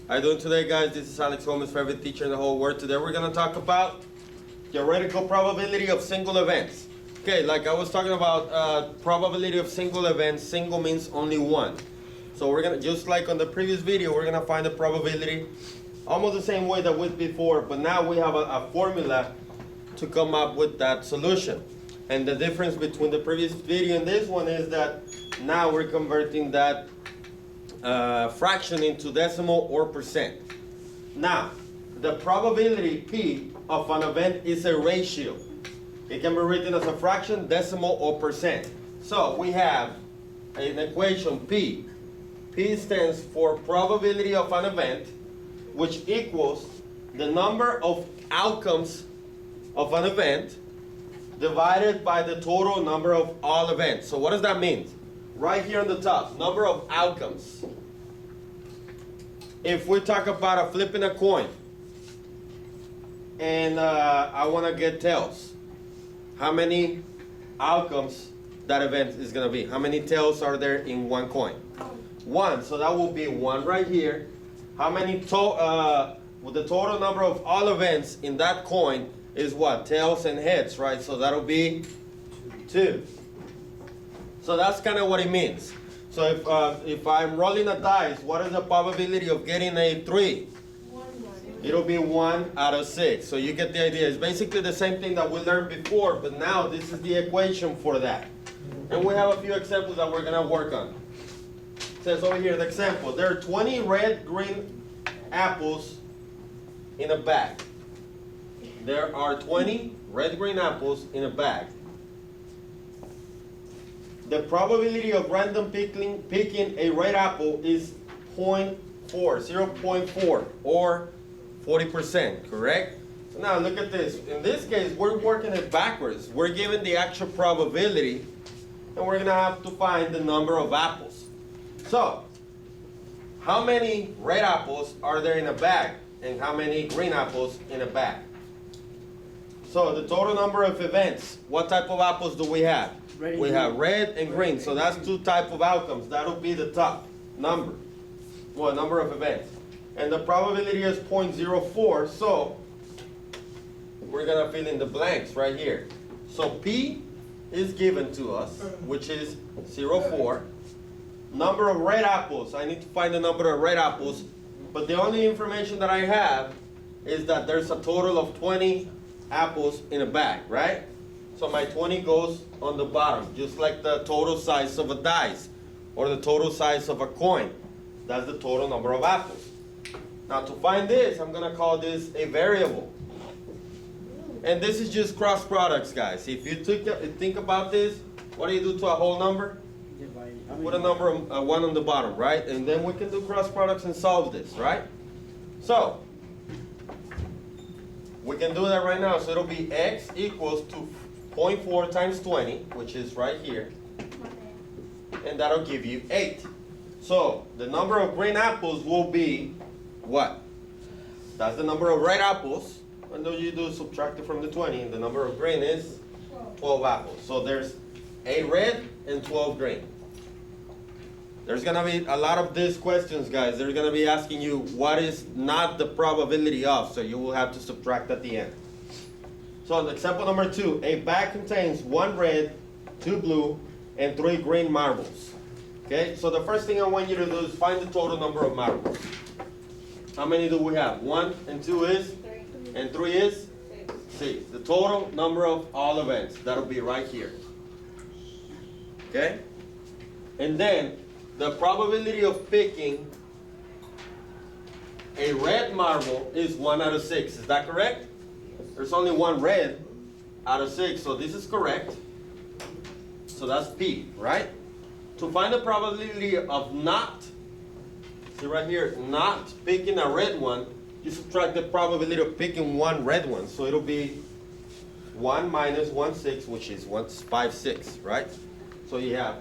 How you doing today, guys? This is Alex Gomez, favorite teacher in the whole world. Today we're going to talk about theoretical probability of single events. Okay, like I was talking about probability of single events, single means only one. So we're going to, just like on the previous video, we're going to find the probability almost the same way that we did before, but now we have a formula to come up with that solution. And the difference between the previous video and this one is that now we're converting that fraction into decimal or percent. Now, the probability P of an event is a ratio. It can be written as a fraction, decimal, or percent. So we have an equation P. P stands for probability of an event, which equals the number of outcomes of an event divided by the total number of all events. So what does that mean? Right here on the top, number of outcomes. If we talk about flipping a coin, and I want to get tails, how many outcomes that event is going to be? How many tails are there in one coin? One, so that will be one right here. How many with the total number of all events in that coin is what? Tails and heads, right? So that'll be 2. So that's kind of what it means. So if I'm rolling a dice, what is the probability of getting a 3? It'll be 1 out of 6. So you get the idea. It's basically the same thing that we learned before, but now this is the equation for that. And we have a few examples that we're going to work on. It says over here, the example. There are 20 red, green apples in a bag. There are 20 red, green apples in a bag. The probability of random picking a red apple is 0.4, or 40%, correct? So now look at this. In this case, we're working it backwards. We're given the actual probability, and we're going to have to find the number of apples. So, how many red apples are there in a bag, and how many green apples in a bag? So the total number of events, what type of apples do we have? We have red and green, so that's 2 types of outcomes. That'll be the top number, well, number of events. And the probability is 0.04, so we're gonna fill in the blanks right here. So P is given to us, which is 0.4. Number of red apples, I need to find the number of red apples, but the only information that I have is that there's a total of 20 apples in a bag, right? So my 20 goes on the bottom, just like the total size of a dice or the total size of a coin. That's the total number of apples. Now to find this, I'm going to call this a variable. And this is just cross products, guys. If you think about this, what do you do to a whole number? Put a number of 1 on the bottom, right? And then we can do cross products and solve this, right? So we can do that right now. So it'll be x equals to 0.4 times 20, which is right here. And that'll give you 8. So the number of green apples will be what? That's the number of red apples. And then you do subtract it from the 20. And the number of green is 12 apples. So there's 8 red and 12 green. There's going to be a lot of these questions, guys. They're going to be asking you what is not the probability of. So you will have to subtract at the end. So in example number 2, a bag contains 1 red, 2 blue, and 3 green marbles. Okay, so the first thing I want you to do is find the total number of marbles. How many do we have? 1 and 2 is? 3. And 3 is? 6. The total number of all events. That'll be right here. Okay? And then the probability of picking a red marble is 1 out of 6. Is that correct? There's only 1 red out of 6, so this is correct. So that's P, right? To find the probability of not, see right here, not picking a red one, you subtract the probability of picking 1 red one. So it'll be 1 minus 1/6, which is 5/6, right? So you have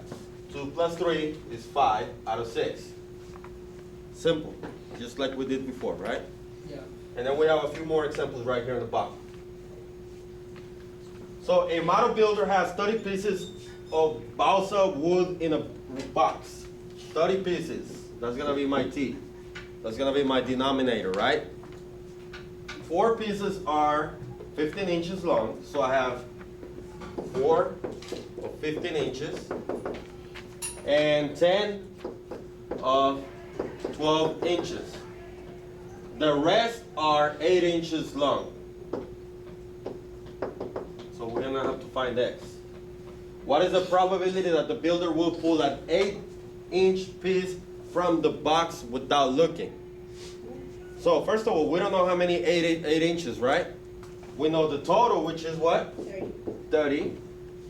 2 plus 3 is 5 out of 6. Simple, just like we did before, right? Yeah. And then we have a few more examples right here in the bottom. So a model builder has 30 pieces of balsa wood in a box. 30 pieces. That's going to be my T. That's gonna be my denominator, right? 4 pieces are 15 inches long, so I have 4 of 15 inches and 10 of 12 inches. The rest are 8 inches long. So we're gonna have to find X. What is the probability that the builder will pull an 8-inch piece from the box without looking? So first of all, we don't know how many 8 inches, right? We know the total, which is what? 30.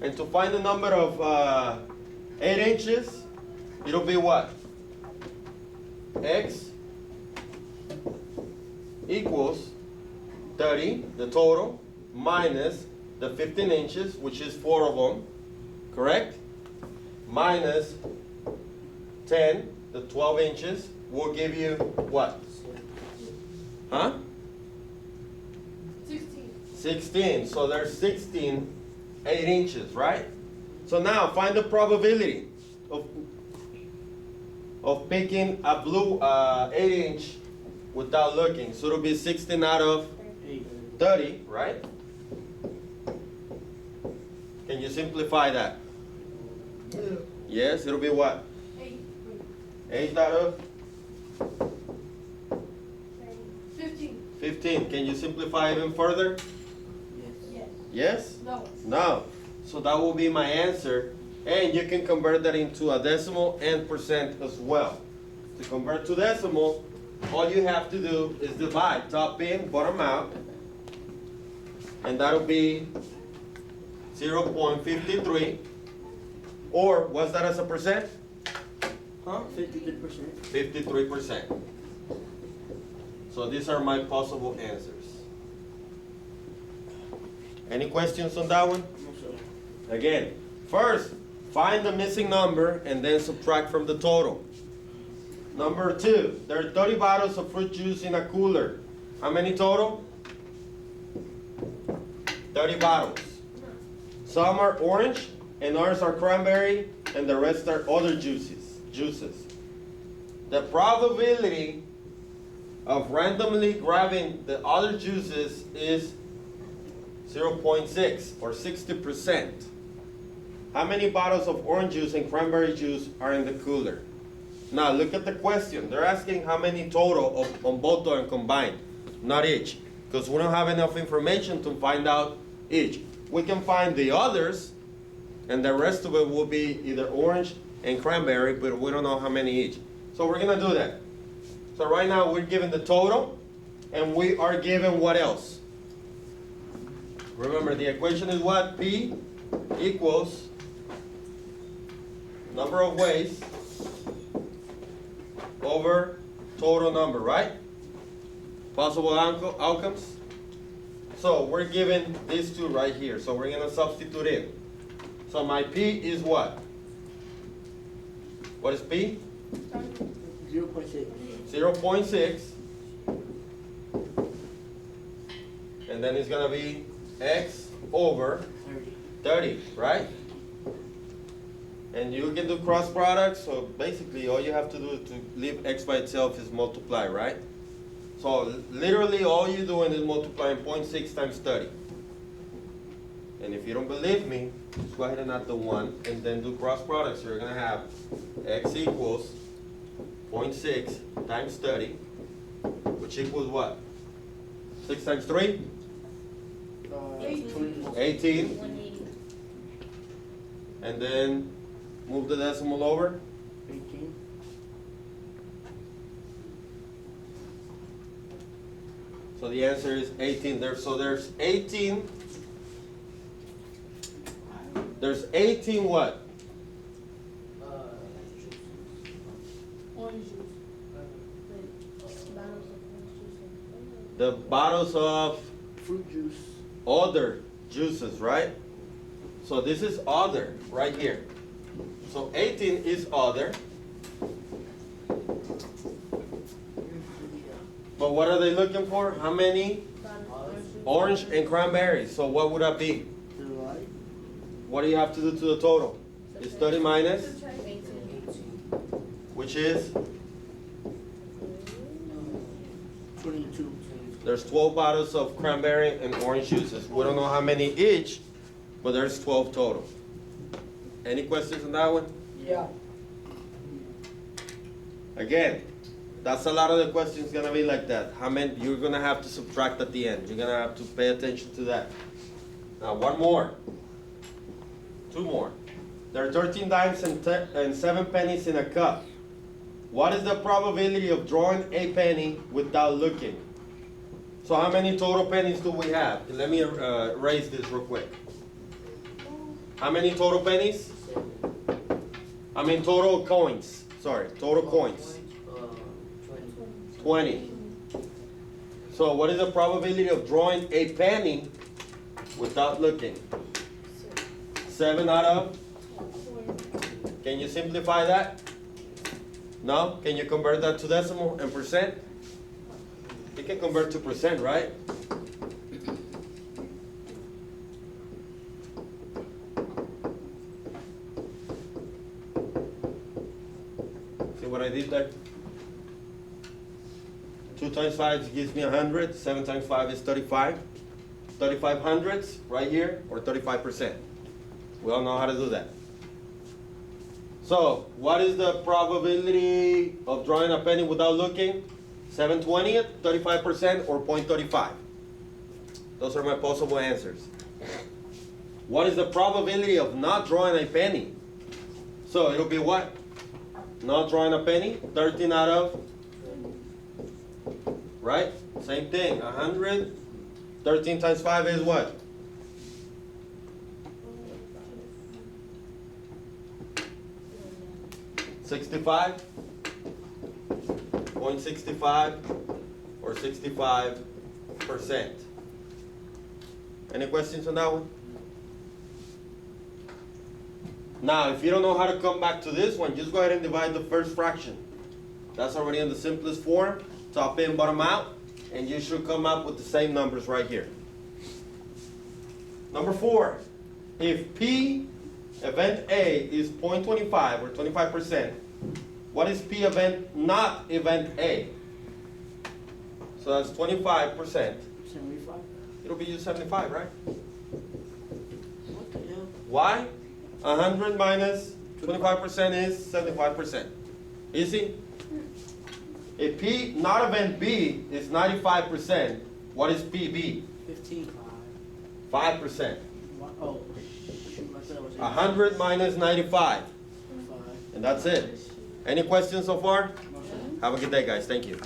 And to find the number of 8 inches, it'll be what? X equals 30, the total, minus the 15 inches, which is 4 of them, correct? Minus 10, the 12 inches, will give you what? Huh? 16. So there's 16 8 inches, right? So now find the probability of picking a blue 8-inch without looking. So it'll be 16 out of 30, right? Can you simplify that? Yes, it'll be what? 8 out of 15. Can you simplify even further? Yes? No. No. So that will be my answer. And you can convert that into a decimal and percent as well. To convert to decimal, all you have to do is divide top in, bottom out. And that'll be 0.53. Or what's that as a percent? Huh? 53%. 53%. So these are my possible answers. Any questions on that one? No, sir. Again, first, find the missing number and then subtract from the total. Number 2, there are 30 bottles of fruit juice in a cooler. How many total? 30 bottles. Some are orange and others are cranberry and the rest are other juices. The probability of randomly grabbing the other juices is 0.6 or 60%. How many bottles of orange juice and cranberry juice are in the cooler? Now look at the question. They're asking how many total on both of them combined, not each, because we don't have enough information to find out each. We can find the others, and the rest of it will be either orange and cranberry, but we don't know how many each. So we're gonna do that. So right now we're given the total, and we are given what else? Remember, the equation is what? P equals number of ways over total number, right? Possible outcomes. So we're given these two right here. So we're going to substitute in. So my P is what? What is P? 0.6. 0.6. And then it's going to be X over 30, right? And you can do cross products, so basically all you have to do to leave X by itself is multiply, right? So literally all you're doing is multiplying 0.6 times 30. And if you don't believe me, just go ahead and add the 1 and then do cross products. So you're going to have X equals 0.6 times 30, which equals what? 6 times 3? 18. 180. And then move the decimal over. 18. So the answer is 18 there. So there's 18. There's 18 what? Orange juice. Bottles of orange juice. The bottles of Fruit juice. other juices, right? So this is other right here. So 18 is other. But what are they looking for? How many? Orange and cranberry. So what would that be? To the right. What do you have to do to the total? It's 30 minus, 18. which is 22. There's 12 bottles of cranberry and orange juices. We don't know how many each, but there's 12 total. Any questions on that one? Yeah. Again, that's a lot of the questions gonna be like that. How many, you're gonna have to subtract at the end. You're gonna have to pay attention to that. Now, one more. Two more. There are 13 dimes and 7 pennies in a cup. What is the probability of drawing a penny without looking? So how many total pennies do we have? Let me erase this real quick. How many total pennies? I mean total coins. Sorry, total coins. 20. So what is the probability of drawing a penny without looking? 7 out of? Can you simplify that? No? Can you convert that to decimal and percent? You can convert to percent, right? See what I did there? 2 times 5 gives me 100. 7 times 5 is 35. 35 hundredths right here, or 35%. We all know how to do that. So, what is the probability of drawing a penny without looking? 7/20th, 35%, or 0.35? Those are my possible answers. What is the probability of not drawing a penny? So, it'll be what? Not drawing a penny, 13 out of? Right? Same thing, 100. 13 times 5 is what? 65? 0.65 or 65%. Any questions on that one? Now, if you don't know how to come back to this one, just go ahead and divide the first fraction. That's already in the simplest form, top in, bottom out, and you should come up with the same numbers right here. Number 4, if P event A is 0.25 or 25%, what is P event not event A? So that's 25%. 75. It'll be 75, right? What the hell? Why? 100 minus 25% is 75%. Easy? If P not event B is 95%, what is PB? 15. 5%. Oh, shoot, I thought it was 100 minus 95. 5. And that's it. Any questions so far? No, sir. Have a good day, guys. Thank you.